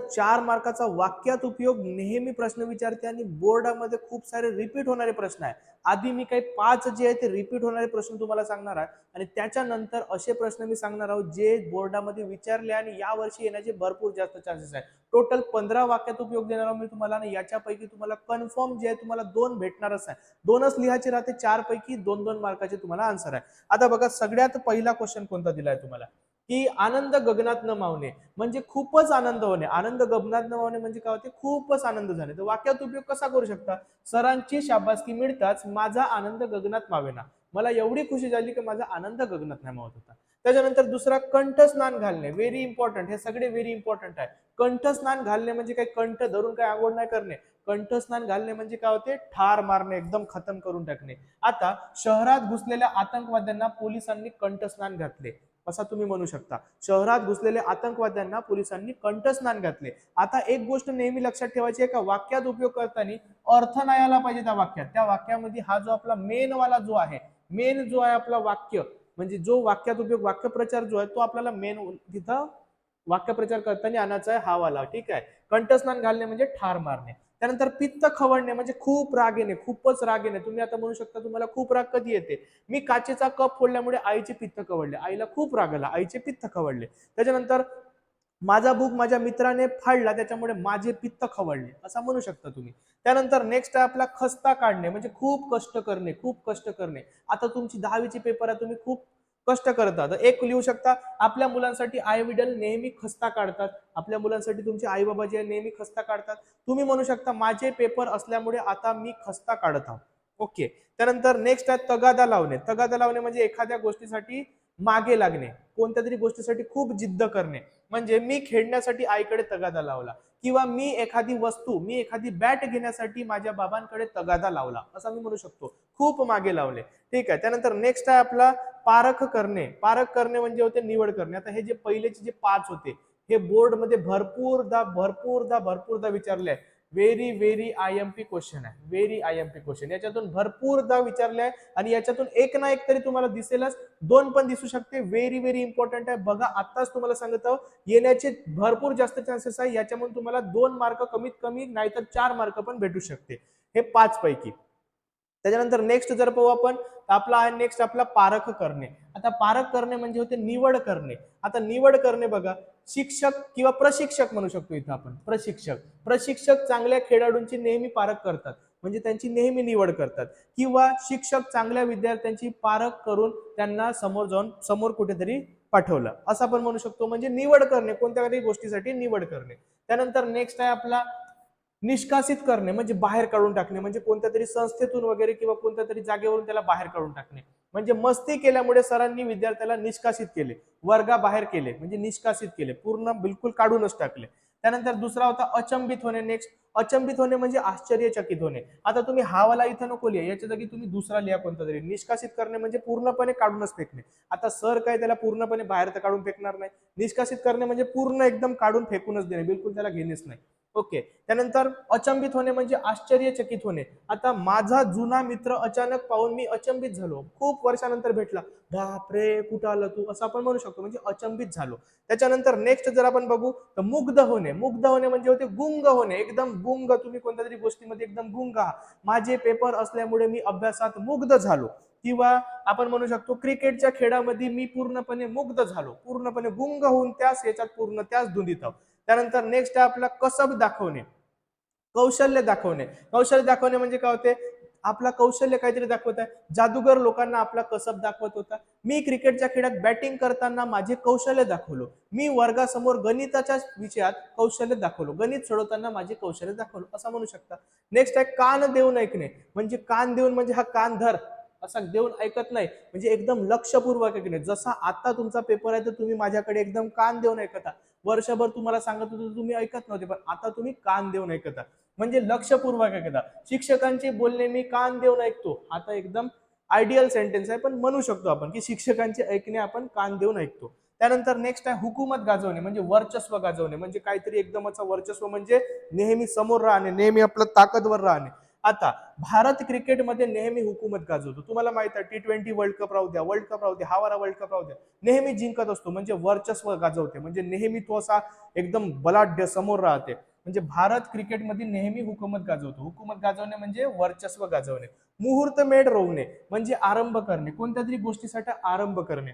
4 मार्काचा वाक्यात उपयोग नेहमी प्रश्न विचारते आणि बोर्डामध्ये खूप सारे रिपीट होणारे प्रश्न आहे. आधी मी काही 5 जे आहे ते रिपीट होणारे प्रश्न तुम्हाला सांगणार आहे आणि त्याच्यानंतर असे प्रश्न मी सांगणार आहोत जे बोर्डामध्ये विचारले आणि या वर्षी येण्याचे भरपूर जास्त चान्सेस आहे. टोटल 15 वाक्यात उपयोग देणार आहोत मी तुम्हाला आणि याच्यापैकी तुम्हाला कन्फर्म जे आहे तुम्हाला 2 भेटणारच आहे. 2च लिहायचे राहते, 4 पैकी 2-2 मार्काचे तुम्हाला आन्सर आहे. आता बघा सगळ्यात पहिला क्वेश्चन कोणता दिलाय तुम्हाला की आनंद गगनात न मावणे म्हणजे खूपच आनंद होणे. आनंद गगनात न मावणे म्हणजे काय होते? खूपच आनंद झाले. तर वाक्यात उपयोग कसा करू शकता? सरांची शाबासकी मिळताच माझा आनंद गगनात मावेना. मला एवढी खुशी झाली की माझा आनंद गगनात नाही मावत होता. त्याच्यानंतर दुसरा कंठस्नान घालणे, व्हेरी इम्पॉर्टंट. हे सगळे व्हेरी इम्पॉर्टंट आहे. कंठस्नान घालणे म्हणजे काय? कंठ धरून काय आंघोळ नाही करणे. कंठस्नान घालणे म्हणजे काय होते? ठार मारणे, एकदम खतम करून टाकणे. आता शहरात घुसलेल्या आतंकवाद्यांना पोलिसांनी कंठस्नान घातले, असा तुम्ही म्हणू शकता. शहरात घुसलेल्या आतंकवाद्यांना पोलिसांनी कंठस्नान घातले. आता एक गोष्ट नेहमी लक्षात ठेवायची आहे का वाक्यात उपयोग करताना अर्थ नाही आला पाहिजे त्या वाक्यात. त्या वाक्यामध्ये हा जो आपला मेन वाला जो आहे, मेन जो आहे आपला वाक्य, म्हणजे जो वाक्यात उपयोग वाक्यप्रचार जो आहे तो आपल्याला मेन तिथं वाक्यप्रचार करताना आणायचा आहे हा वाला. ठीक आहे. कंठस्नान घालणे म्हणजे ठार मारणे. त्यानंतर पित्त खवळणे म्हणजे खूप राग येणे, खूपच राग येणे. तुम्ही आता म्हणू शकता तुम्हाला खूप राग कधी येते? मी काचेचा कप फोडल्यामुळे आईचे पित्त खवळले. आईला खूप राग आला, आईचे पित्त खवळले. त्याच्यानंतर माझा बुक माझ्या मित्राने फाडला त्याच्यामुळे माझे पित्त खवळले, असा म्हणू शकता तुम्ही. त्यानंतर नेक्स्ट आहे आपला खस्ता काढणे म्हणजे खूप कष्ट करणे, खूप कष्ट करणे. आता तुमची 10वीची पेपर आहे, तुम्ही खूप कष्ट करता. तर एक लिहू शकता, आपल्या मुलांसाठी आई वडील नेहमी खस्ता काढतात. आपल्या मुलांसाठी तुमचे आई बाबा जे नेहमी खस्ता काढतात. तुम्ही म्हणू शकता माझे पेपर असल्यामुळे आता मी खस्ता काढत आहोत. ओके. त्यानंतर नेक्स्ट आहे तगादा लावणे. तगादा लावणे म्हणजे एखाद्या गोष्टीसाठी मागे लागणे, कोणत्या तरी गोष्टीसाठी खूप जिद्द करणे. म्हणजे मी खेळण्यासाठी आईकडे तगादा लावला, किंवा मी एखादी बॅट घेण्यासाठी माझ्या बाबांकडे तगादा लावला, असा मी म्हणू शकतो. खूप मागे लावले. ठीक आहे. त्यानंतर नेक्स्ट आहे आपला पारख करणे. पारख करणे म्हणजे होते निवड करणे. आता हे जे पहिलेचे जे 5 होते हे बोर्ड मध्ये भरपूरदा विचारले आहे. व्हेरी व्हेरी आयएमपी क्वेश्चन आहे. व्हेरी आयएमपी क्वेश्चन याच्यातून भरपूरदा विचारले आहे आणि याच्यातून एक ना एक तरी तुम्हाला दिसेलच, 2 पण दिसू शकते. व्हेरी व्हेरी इम्पॉर्टंट आहे. बघा आताच तुम्हाला सांगत आहोत येण्याचे भरपूर जास्त चान्सेस आहे. याच्यामुळे तुम्हाला 2 मार्क कमीत कमी नाहीतर 4 मार्क पण भेटू शकते, हे 5 पैकी. त्याच्यानंतर नेक्स्ट जर पाहू आपण, आपला आहे नेक्स्ट आपला पारख करणे. आता पारख करणे म्हणजे होते निवड करणे. आता निवड करणे बघा, शिक्षक किंवा प्रशिक्षक म्हणू शकतो इथं आपण. प्रशिक्षक चांगल्या खेळाडूंची नेहमी पारख करतात, म्हणजे त्यांची नेहमी निवड करतात. किंवा शिक्षक चांगल्या विद्यार्थ्यांची पारख करून त्यांना समोर कुठेतरी पाठवलं, असं आपण म्हणू शकतो. म्हणजे निवड करणे, कोणत्या तरी गोष्टीसाठी निवड करणे. त्यानंतर नेक्स्ट आहे आपला निष्कासित करणे म्हणजे बाहेर काढून टाकणे. म्हणजे कोणत्या तरी संस्थेतून वगैरे किंवा कोणत्या तरी जागेवरून त्याला बाहेर काढून टाकणे. म्हणजे मस्ती केल्यामुळे सरांनी विद्यार्थ्याला निष्कासित केले, वर्गाबाहेर केले, म्हणजे निष्कासित केले, पूर्ण बिलकुल काढूनच टाकले. त्यानंतर दुसरा होता अचंबित होणे. नेक्स्ट अचंबित होणे म्हणजे आश्चर्यचकित होणे. आता तुम्ही हा वाला इथं नको लिहा, याच्या जागी तुम्ही दुसरा लिहा कोणता तरी. निष्कासित करणे म्हणजे पूर्णपणे काढूनच फेकणे. आता सर काय त्याला पूर्णपणे बाहेर तर काढून फेकणार नाही. निष्कासित करणे म्हणजे पूर्ण एकदम काढून फेकूनच देणे, बिलकुल त्याला घेणेच नाही. ओके. त्यानंतर अचंबित होणे म्हणजे आश्चर्यचकित होणे. आता माझा जुना मित्र अचानक पाहून मी अचंबित झालो, खूप वर्षानंतर भेटला, बापरे कुठं आला तू, असं आपण म्हणू शकतो, म्हणजे अचंबित झालो. त्याच्यानंतर नेक्स्ट जर आपण बघू तर मुग्ध होणे. मुग्ध होणे म्हणजे होते गुंग होणे, एकदम गुंग. तुम्ही कोणत्या तरी गोष्टीमध्ये एकदम गुंग आहात. माझे पेपर असल्यामुळे मी अभ्यासात मुग्ध झालो. किंवा आपण म्हणू शकतो क्रिकेटच्या खेळामध्ये मी पूर्णपणे मुग्ध झालो, पूर्णपणे गुंग होऊन त्याच धुंदीत आहोत. त्यानंतर नेक्स्ट आहे आपला कसब दाखवणे, कौशल्य दाखवणे. कौशल्य दाखवणे म्हणजे काय होते? आपला कौशल्य काहीतरी दाखवत आहे. जादूगर लोकांना आपला कसब दाखवत होता. मी क्रिकेटच्या खेळात बॅटिंग करताना माझे कौशल्य दाखवलो. मी वर्गासमोर गणिताच्या विषयात कौशल्य दाखवलो, गणित सोडवताना माझे कौशल्य दाखवलो, असं म्हणू शकता. नेक्स्ट आहे कान देऊन ऐकणे. म्हणजे कान देऊन म्हणजे हा कान धर असा देऊन ऐकत नाही, म्हणजे एकदम लक्षपूर्वक ऐकणे. जसा आता तुमचा पेपर आहे तर तुम्ही माझ्याकडे एकदम कान देऊन ऐकता. वर्षभर तुम्हाला सांगत होतो तुम्ही ऐकत नव्हते, पण आता तुम्ही कान देऊन ऐकता, म्हणजे लक्षपूर्वक ऐकता. शिक्षकांचे बोलणे मी कान देऊन ऐकतो, आता एकदम आयडियल सेंटेन्स आहे, पण म्हणू शकतो आपण की शिक्षकांचे ऐकणे आपण कान देऊन ऐकतो. त्यानंतर नेक्स्ट आहे हुकूमत गाजवणे म्हणजे वर्चस्व गाजवणे. म्हणजे काहीतरी एकदमच वर्चस्व म्हणजे नेहमी समोर राहणे, नेहमी आपलं ताकदवर राहणे. आता भारत क्रिकेटमध्ये नेहमी हुकूमत गाजवतो. तुम्हाला माहित आहे T20 वर्ल्ड कप राहू द्या, वर्ल्ड कप राहू द्या, हा वाला वर्ल्ड कप राहू द्या, नेहमी जिंकत असतो, म्हणजे वर्चस्व गाजवते, म्हणजे नेहमी तो असा एकदम बलाढ्य समोर राहते. म्हणजे भारत क्रिकेटमध्ये नेहमी हुकूमत गाजवतो. हुकूमत गाजवणे म्हणजे वर्चस्व गाजवणे. मुहूर्तमेढ रोवणे म्हणजे आरंभ करणे, कोणत्या तरी गोष्टीसाठी आरंभ करणे.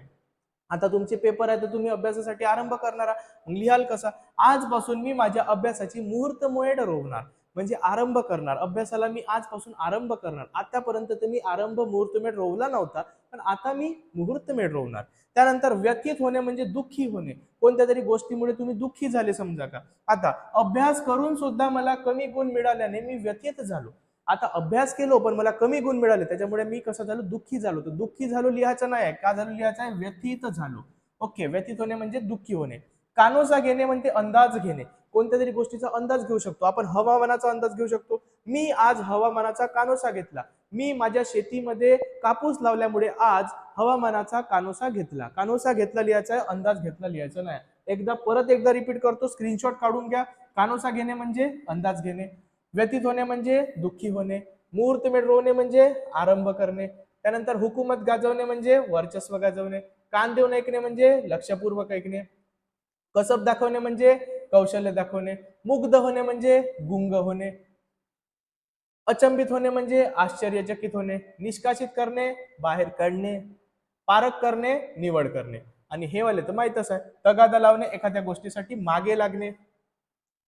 आता तुमचे पेपर आहे तर तुम्ही अभ्यासासाठी आरंभ करणार, लिहाल कसा? आजपासून मी माझ्या अभ्यासाची मुहूर्तमेढ रोवणार, म्हणजे आरंभ करणार. अभ्यासाला मी आजपासून आरंभ करणार. आतापर्यंत तर मी आरंभ मुहूर्तमेढ रोवला नव्हता, पण आता मी मुहूर्तमेढ रोवणार. त्यानंतर व्यथित होणे म्हणजे दुःखी होणे, कोणत्या तरी गोष्टीमुळे तुम्ही दुःखी झाले समजा का. आता अभ्यास करून सुद्धा मला कमी गुण मिळाल्याने मी व्यथित झालो. आता अभ्यास केलो पण मला कमी गुण मिळाले, त्याच्यामुळे मी कसं झालो, दुःखी झालो. तर दुःखी झालो लिहायचं नाही, का झालो लिहायचं आहे, व्यथित झालो. ओके, व्यथित होणे म्हणजे दुःखी होणे. कानोसा घेणे म्हणजे अंदाज घेणे, कोणत्या तरी गोष्टीचा अंदाज घेऊ शकतो आपण. हवामानाचा अंदाज घेऊ शकतो. मी आज हवामानाचा कानोसा घेतला. मी माझ्या शेतीमध्ये कापूस लावल्यामुळे आज हवामानाचा कानोसा घेतला. कानोसा घेतला लिहायचा आहे, अंदाज घेतला लिहायचा नाही. परत एकदा रिपीट करतो, स्क्रीनशॉट काढून घ्या. कानोसा घेणे म्हणजे अंदाज घेणे, व्यतीत होणे म्हणजे दुःखी होणे, मुहूर्तमेढ रोवणे म्हणजे आरंभ करणे, त्यानंतर हुकूमत गाजवणे म्हणजे वर्चस्व गाजवणे, कान देऊन ऐकणे म्हणजे लक्षपूर्वक ऐकणे, कसब दाखवणे म्हणजे कौशल्य दाखवणे, मुग्ध होणे म्हणजे गुंग होणे, अचंबित होणे म्हणजे आश्चर्यचकित होणे, निष्कासित करणे बाहेर काढणे, पारख करणे निवड करणे. आणि हे वाले तर माहितच आहे, तगादा लावणे एखाद्या गोष्टीसाठी मागे लागणे,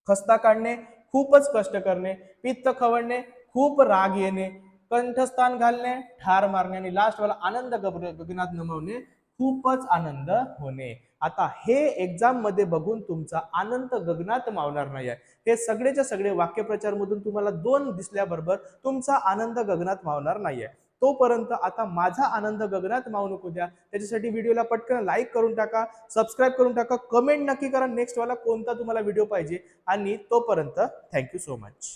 खस्ता काढणे खूपच कष्ट करणे, पित्त खवळणे खूप राग येणे, कंठस्थान घालणे ठार मारणे, आणि लास्ट वाला आनंद गगनात नमवणे खूपच आनंद होणे. आता हे एक्झाम मध्ये बघून तुमचा आनंद गगनात मावणार नाही आहे. हे सगळेच्या सगळे वाक्यप्रचार मधून तुम्हाला 2 दिसल्याबरोबर तुमचा आनंद गगनात मावणार नाहीये. तोपर्यंत आता माझा आनंद गगनात मावू नको द्या, त्याच्यासाठी व्हिडिओला पटकन लाईक करून टाका, सबस्क्राईब करून टाका, कमेंट नक्की करा नेक्स्ट वाला कोणता तुम्हाला व्हिडिओ पाहिजे. आणि तोपर्यंत थँक्यू सो मच.